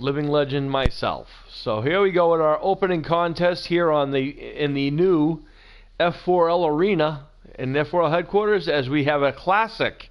living legend myself. So here we go with our opening contest here in the new F4L Arena in F4L headquarters, as we have a classic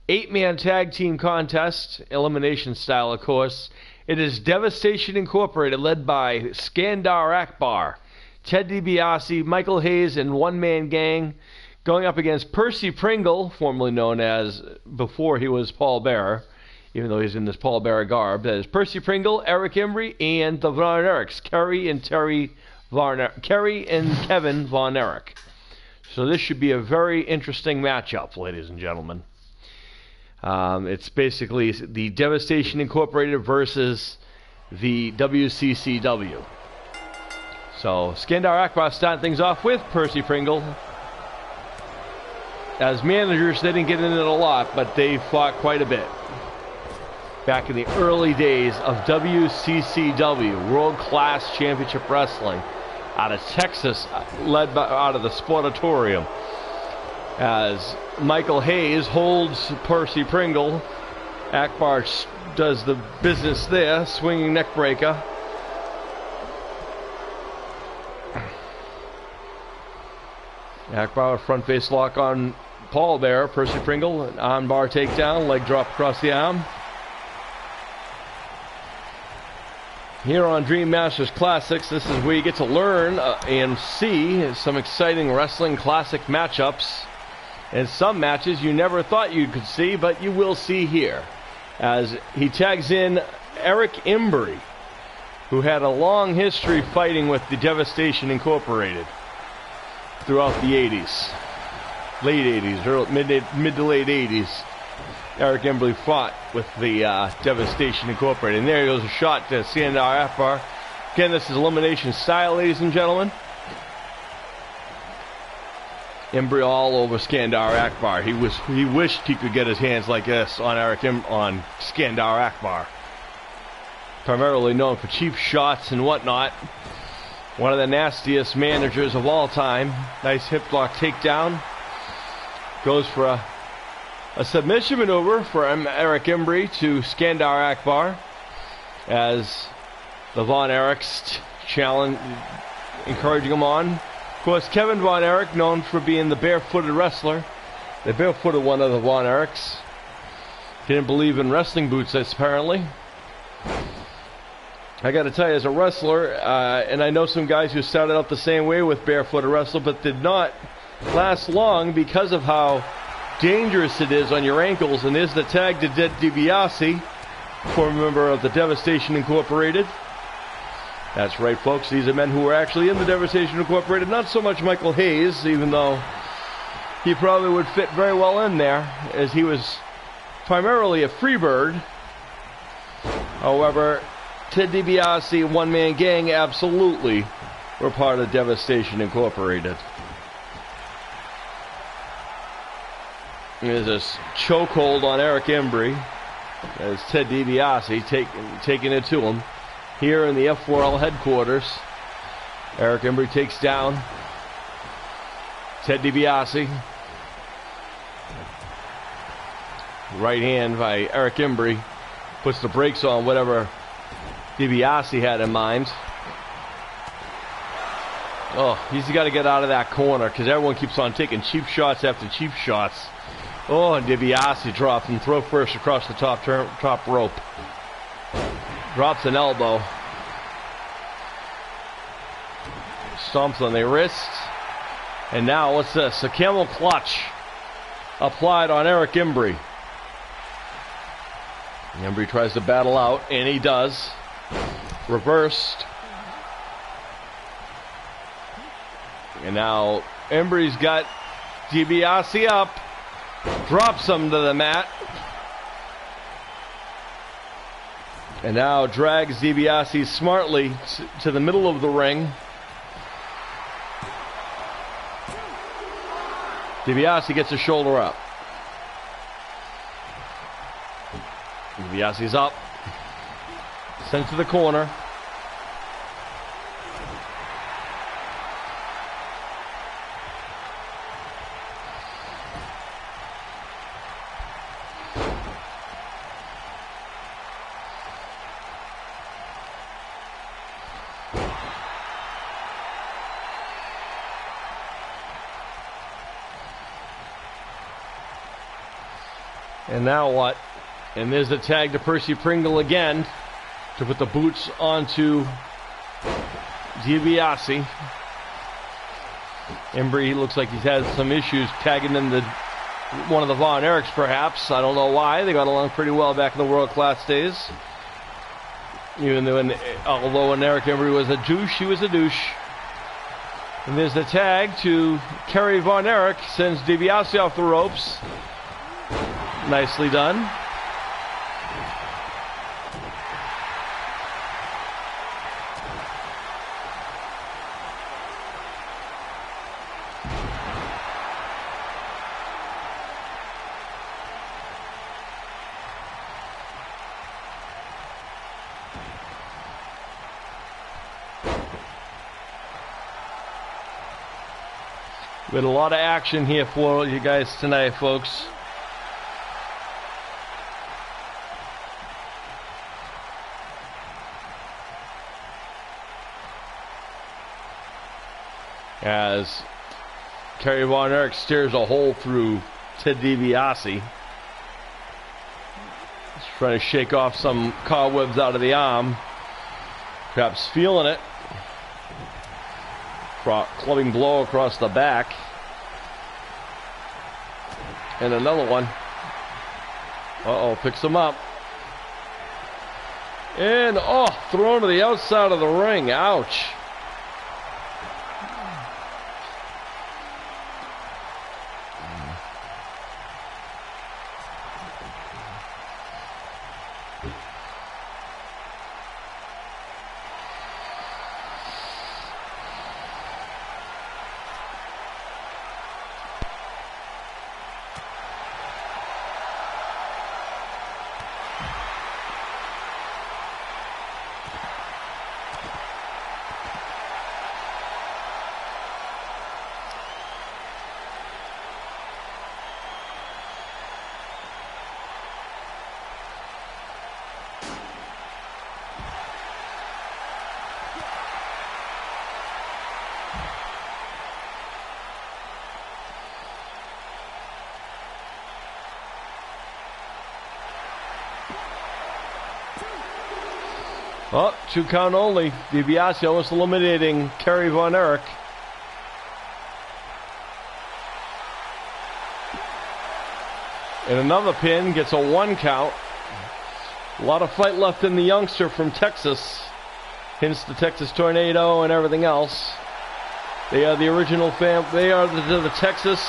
8-man tag team contest, elimination style, of course. It is Devistation Incorporated, led by Skandbor, Akbar, Ted DiBiase, Michael Hayes, and one-man gang, going up against Percy Pringal, formerly known as, before he was Paul Bearer, even though he's in this Paul Bearer garb. That is Percy Pringal, Erich Embray, and the Von Erichs, Kerry and Kevin Von Erich. So this should be a very interesting matchup, ladies and gentlemen. It's basically the Devistation Incorporated versus the WCCW. So Skandbor, Akbar starting things off with Percy Pringal. As managers, they didn't get in it a lot, but they fought quite a bit back in the early days of WCCW, World Class Championship Wrestling, out of Texas, out of the Sportatorium. As Michael Hayes holds Percy Pringal, Akbar does the business there, swinging neck breaker. Akbar front face lock on Paul Bearer, Percy Pringal, an arm bar takedown, leg drop across the arm. Here on Dream Masters Classics, this is where you get to learn and see some exciting wrestling classic matchups. And some matches you never thought you could see, but you will see here. As he tags in Erich Embray, who had a long history fighting with the Devistation Incorporated throughout the 80s. Late 80s, mid to late 80s. Erich Embray fought with the Devistation Incorporated. And there goes a shot to Skandbor, Akbar. Again, this is elimination style, ladies and gentlemen. Embray all over Skandbor, Akbar. He wished he could get his hands like this on Skandbor, Akbar. Primarily known for cheap shots and whatnot. One of the nastiest managers of all time. Nice hip lock takedown. Goes for a submission maneuver for Erich Embray to Skandbor, Akbar, as the Von Erichs challenge, encouraging him on. Of course, Kevin Von Erich, known for being the barefooted wrestler, the barefooted one of the Von Erichs. Didn't believe in wrestling boots, apparently. I got to tell you, as a wrestler, and I know some guys who started out the same way with barefooted wrestler, but did not last long because of how dangerous it is on your ankles. And there's the tag to Ted DiBiase, former member of the Devistation Incorporated. That's right, folks. These are men who were actually in the Devistation Incorporated. Not so much Michael Hayes, even though he probably would fit very well in there, as he was primarily a freebird. However, Ted DiBiase, one-man gang, absolutely were part of Devistation Incorporated. There's a chokehold on Erich Embray as Ted DiBiase taking it to him. Here in the F4L headquarters, Erich Embray takes down Ted DiBiase. Right hand by Erich Embray puts the brakes on whatever DiBiase had in mind. Oh, he's got to get out of that corner because everyone keeps on taking cheap shots after cheap shots. Oh, and DiBiase drops and throw first across the top rope. Drops an elbow. Stomps on the wrist. And now, what's this? A camel clutch applied on Erich Embray. Embray tries to battle out, and he does. Reversed. And now Embray's got DiBiase up. Drops him to the mat. And now drags DiBiase smartly to the middle of the ring. DiBiase gets his shoulder up. DiBiase's up. Sent to the corner. And now what? And there's the tag to Percy Pringal again to put the boots onto Deibese. Embray looks like he's had some issues tagging in one of the Von Erichs, perhaps. I don't know why. They got along pretty well back in the world-class days. Even though, although when Erich Embray was a douche, he was a douche. And there's the tag to Kerry Von Erich. Sends Devisation off the ropes. Nicely done. We had a lot of action here for you guys tonight, folks. As Kerry Von Erich steers a hole through Ted Deibese. He's trying to shake off some cobwebs out of the arm. Perhaps feeling it. Clubbing blow across the back. And another one. Uh-oh, picks him up. And, thrown to the outside of the ring. Ouch. Oh, 2 count only. Deibese almost eliminating Kerry Von Erich. And another pin, gets a 1 count. A lot of fight left in the youngster from Texas. Hence the Texas Tornado and everything else. They are the original they are the Texas.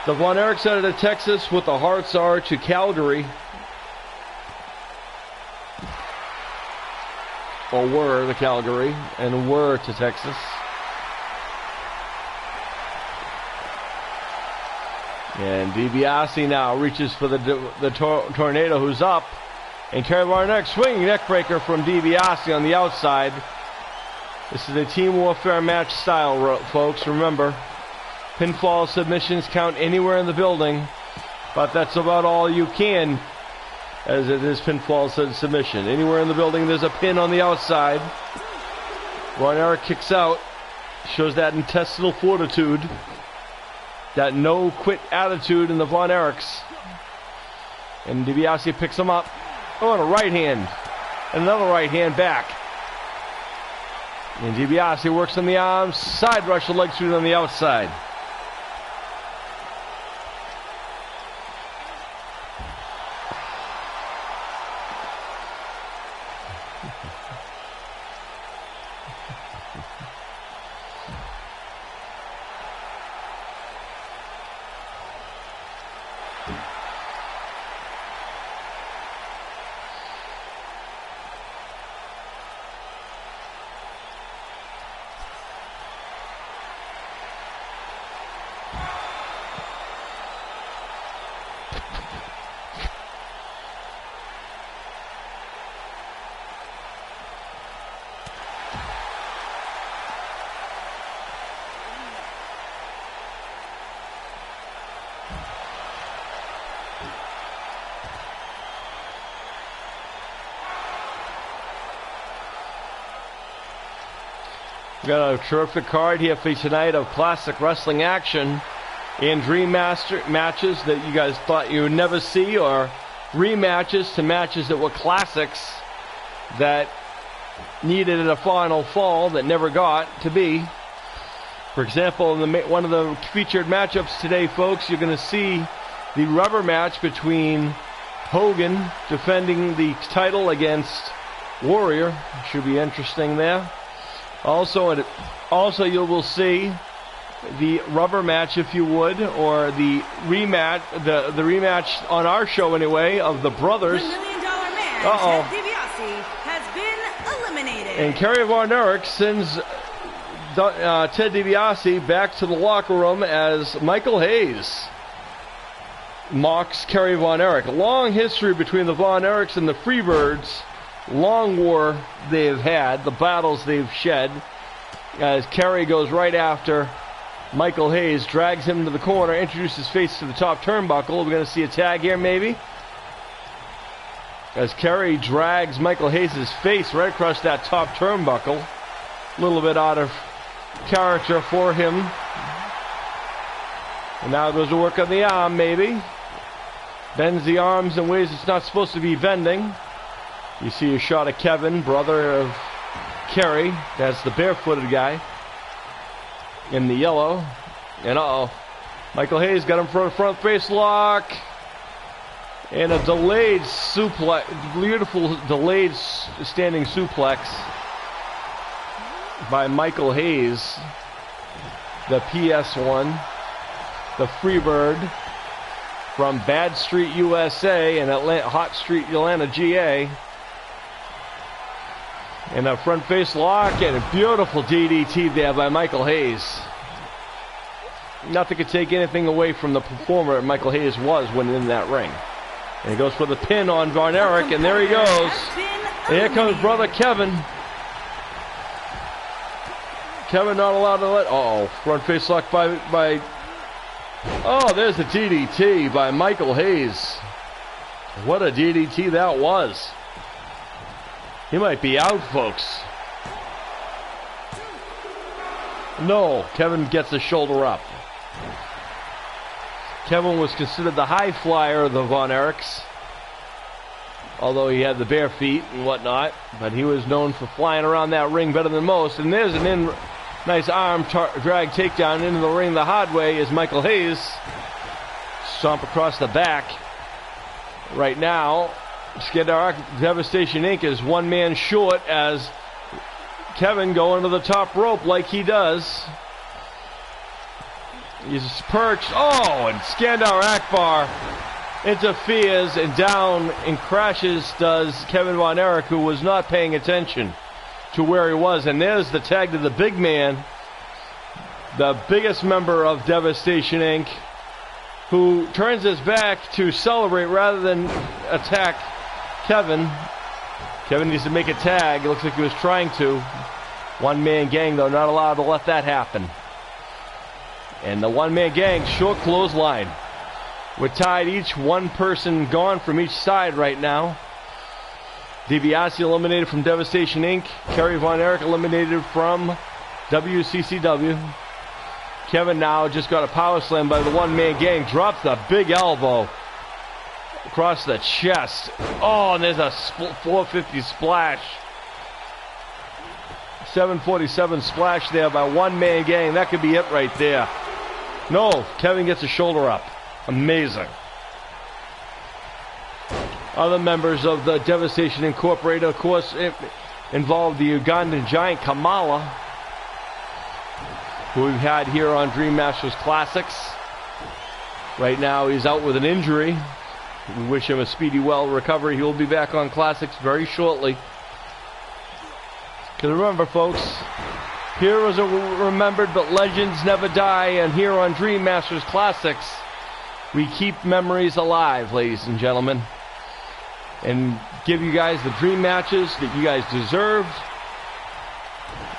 The Von Erichs out of Texas, what the hearts are to Calgary. Or were the Calgary, and were to Texas. And Deibese now reaches for the Tornado, who's up. And Kerry Von Erich swinging neckbreaker from Deibese on the outside. This is a team warfare match style, folks. Remember, pinfall submissions count anywhere in the building, but that's about all you can. As it is pinfall submission. Anywhere in the building, there's a pin on the outside. Von Erich kicks out. Shows that intestinal fortitude. That no-quit attitude in the Von Erichs. And Deibese picks him up. Oh, and a right hand. And another right hand back. And Deibese works on the arms. Side rush, the leg sweep on the outside. Got a terrific card here for you tonight of classic wrestling action. in Dream Master matches that you guys thought you would never see, or rematches to matches that were classics that needed a final fall that never got to be. For example, in one of the featured matchups today, folks, you're going to see the rubber match between Hogan defending the title against Warrior. Should be interesting there. Also you will see the rubber match, if you would, or the rematch, the rematch on our show anyway, of the brothers. The $1 Million Man, Ted Devisation, has been eliminated. And Kerry Von Erich sends Ted Devisation back to the locker room as Michael Hayes mocks Kerry Von Erich. A long history between the Von Erichs and the Freebirds. Long war they've had, the battles they've shed, as Kerry goes right after Michael Hayes, drags him to the corner, introduces his face to the top turnbuckle. We're going to see a tag here maybe, as Kerry drags Michael Hayes' face right across that top turnbuckle. A little bit out of character for him. And now goes to work on the arm maybe. Bends the arms in ways it's not supposed to be bending. You see a shot of Kevin, brother of Kerry. That's the barefooted guy in the yellow. And Michael Hayes got him for a front face lock. And a delayed suplex, beautiful delayed standing suplex by Michael Hayes, the PS1, the Freebird from Bad Street, USA, and Hot Street, Atlanta, GA. And a front face lock and a beautiful DDT there by Michael Hayes. Nothing could take anything away from the performer Michael Hayes was when in that ring. And he goes for the pin on Von Erich, and there he goes. And here comes brother Kevin. Kevin not allowed to let... front face lock by... Oh, there's the DDT by Michael Hayes. What a DDT that was. He might be out, folks. No, Kevin gets the shoulder up. Kevin was considered the high flyer of the Von Erichs, although he had the bare feet and whatnot, but he was known for flying around that ring better than most. And there's an nice arm drag takedown into the ring the hard way as Michael Hayes stomp across the back. Right now, Skandbor Devistation Inc. is one man short as Kevin going to the top rope like he does. He's perched. And Skandbor Akbar interferes, and down and crashes does Kevin Von Erich, who was not paying attention to where he was. And there's the tag to the big man, the biggest member of Devistation Inc., who turns his back to celebrate rather than attack Kevin. Kevin needs to make a tag. It looks like he was trying to. One-man gang, though, not allowed to let that happen. And the one-man gang, short clothesline. We're tied, each one person gone from each side right now. Devisation eliminated from Devistation Inc. Kerry Von Erich eliminated from WCCW. Kevin now just got a power slam by the one-man gang. Drops the big elbow across the chest. And there's a 450 splash. 747 splash there by one-man gang. That could be it right there. No, Kevin gets a shoulder up. Amazing. Other members of the Devistation Incorporated, of course, involved the Ugandan giant Kamala, who we've had here on Dream Masters Classics. Right now he's out with an injury. We wish him a speedy recovery. He will be back on Classics very shortly. Because remember, folks, heroes are remembered, but legends never die. And here on Dream Masters Classics, we keep memories alive, ladies and gentlemen, and give you guys the dream matches that you guys deserved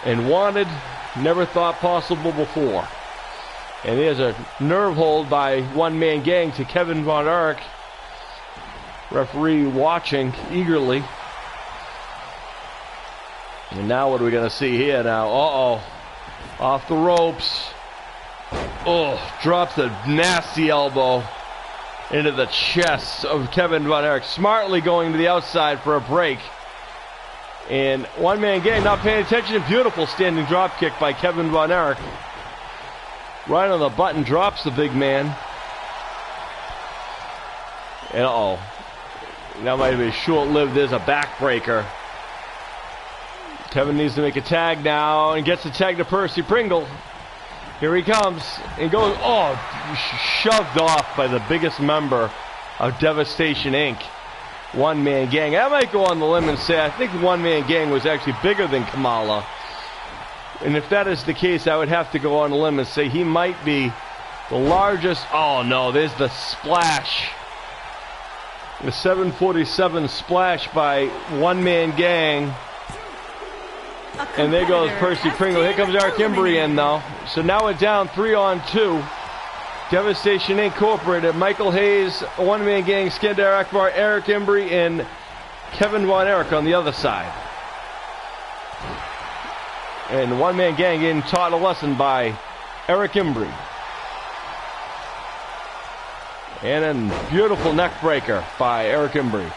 and wanted, never thought possible before. And there's a nerve hold by one-man gang to Kevin Von Erich. Referee watching eagerly. And now what are we going to see here now? Off the ropes. Oh, drops a nasty elbow into the chest of Kevin Von Erich. Smartly going to the outside for a break. And one-man gang not paying attention. Beautiful standing drop kick by Kevin Von Erich. Right on the button, drops the big man. And uh-oh. That might have been short-lived. There's a backbreaker. Kevin needs to make a tag now and gets the tag to Percy Pringal. Here he comes and goes, shoved off by the biggest member of Devistation Inc. One-man gang. I might go on the limb and say I think one-man gang was actually bigger than Kamala. And if that is the case, I would have to go on the limb and say he might be the largest. Oh no, there's the splash. The 747 splash by one-man gang. And there goes Percy Pringal. Here comes Erich Embray in though. So now we're down 3-on-2. Devistation Incorporated, Michael Hayes, one-man gang, Skandbor, Akbar, Erich Embray, and Kevin Von Erich on the other side. And the one-man gang getting taught a lesson by Erich Embray. And a beautiful neck breaker by Erich Embray.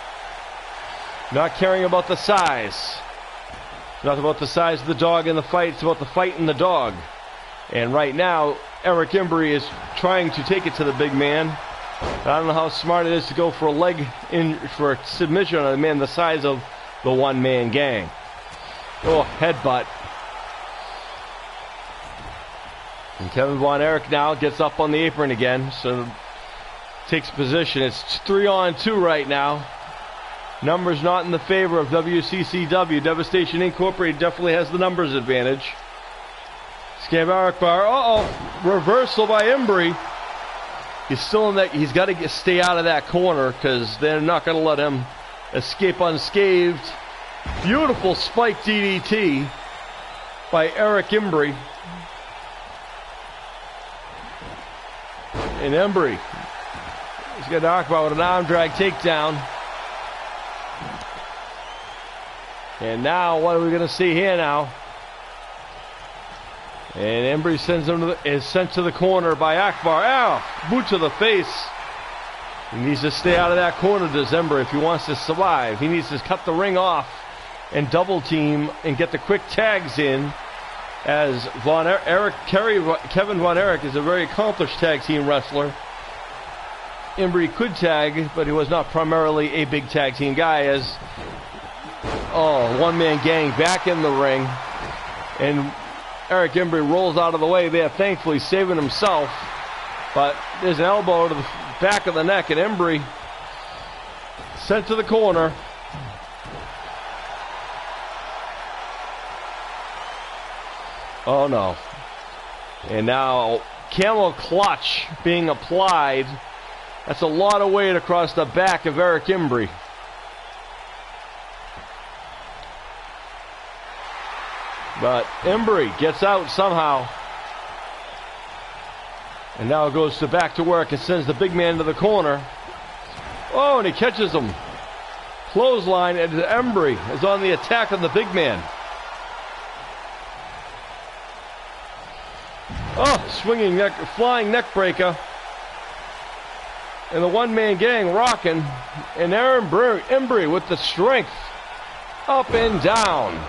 Not caring about the size. Not about the size of the dog in the fight, it's about the fight and the dog. And right now, Erich Embray is trying to take it to the big man. I don't know how smart it is to go for a leg in for a submission on a man the size of the one-man gang. Oh, headbutt. And Kevin Von Erich now gets up on the apron again, so takes position. It's 3-on-2 right now. Numbers not in the favor of WCCW. Devistation Incorporated definitely has the numbers advantage. Skandbor, Akbar. Reversal by Embray. He's still in that. He's got to stay out of that corner because they're not going to let him escape unscathed. Beautiful spike DDT by Erich Embray. And Embray. He's got Akbar with an arm drag takedown. And now, what are we going to see here now? And Embray is sent to the corner by Akbar. Ow! Boot to the face. He needs to stay out of that corner, does Embray, if he wants to survive. He needs to cut the ring off and double team and get the quick tags in. As Kevin Von Erich is a very accomplished tag team wrestler. Embray could tag, but he was not primarily a big tag team guy. As one-man gang back in the ring, and Erich Embray rolls out of the way there, thankfully saving himself. But there's an elbow to the back of the neck, and Embray sent to the corner. Oh no. And now camel clutch being applied. That's a lot of weight across the back of Erich Embray. But Embray gets out somehow. And now goes back to work and sends the big man to the corner. Oh, and he catches him. Clothesline, and Embray is on the attack of the big man. Oh, swinging neck, flying neck breaker. And the one-man gang rocking. And Embray with the strength. Up and down.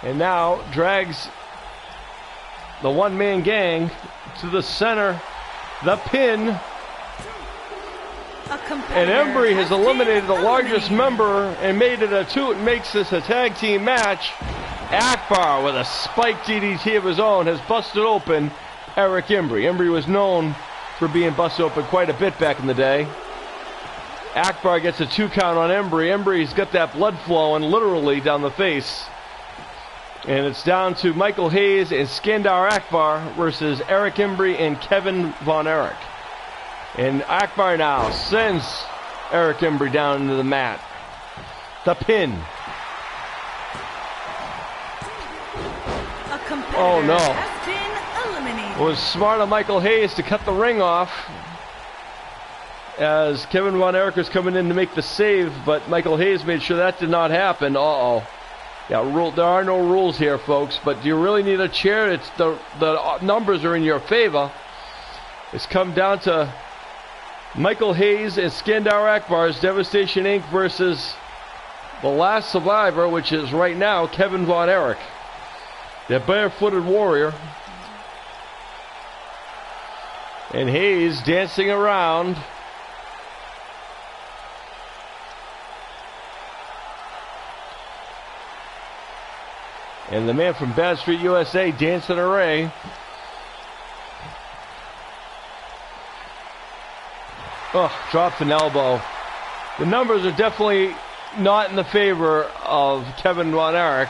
And now drags the one-man gang to the center. The pin. And Embray has eliminated the largest member and made it makes this a tag team match. Akbar, with a spike DDT of his own, has busted open Erich Embray. Embray was known for being busted open quite a bit back in the day. Akbar gets a 2 count on Embray. Embray's got that blood flowing literally down the face. And it's down to Michael Hayes and Skandbor Akbar versus Erich Embray and Kevin Von Erich. And Akbar now sends Erich Embray down into the mat. The pin. Oh no. It was smart of Michael Hayes to cut the ring off as Kevin Von Erich was coming in to make the save, but Michael Hayes made sure that did not happen. Uh-oh. Yeah, there are no rules here, folks, but do you really need a chair? It's the numbers are in your favor. It's come down to Michael Hayes and Skandbor Akbar's Devastation Inc. versus the last survivor, which is right now Kevin Von Erich. The barefooted warrior. And Hayes dancing around. And the man from Bad Street, USA, dancing array. Oh, drops an elbow. The numbers are definitely not in the favor of Kevin Von Erich.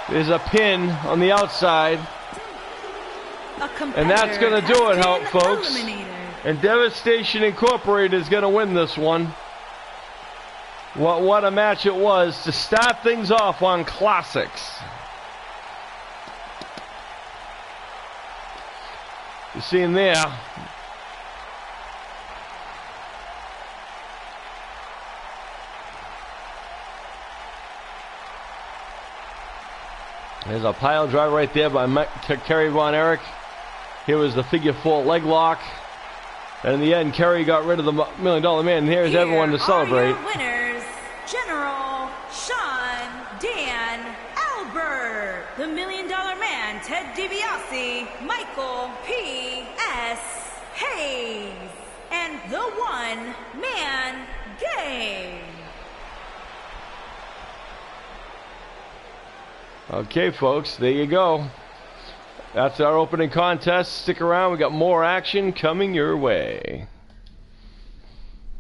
There's a pin on the outside. And that's going to do it, folks. And Devistation Incorporated is going to win this one. What a match it was to start things off on Classics. You see him there. There's a pile driver right there by Kerry Von Erich. Here was the figure 4 leg lock. And in the end, Kerry got rid of the $1 Million Man. And here's everyone to celebrate. Are your winners, General Sean Dan Albert, the $1 Million Man Ted Deibese, Michael P.S. Hayes, and the One Man Game. Okay, folks, there you go. That's our opening contest. Stick around. We got more action coming your way.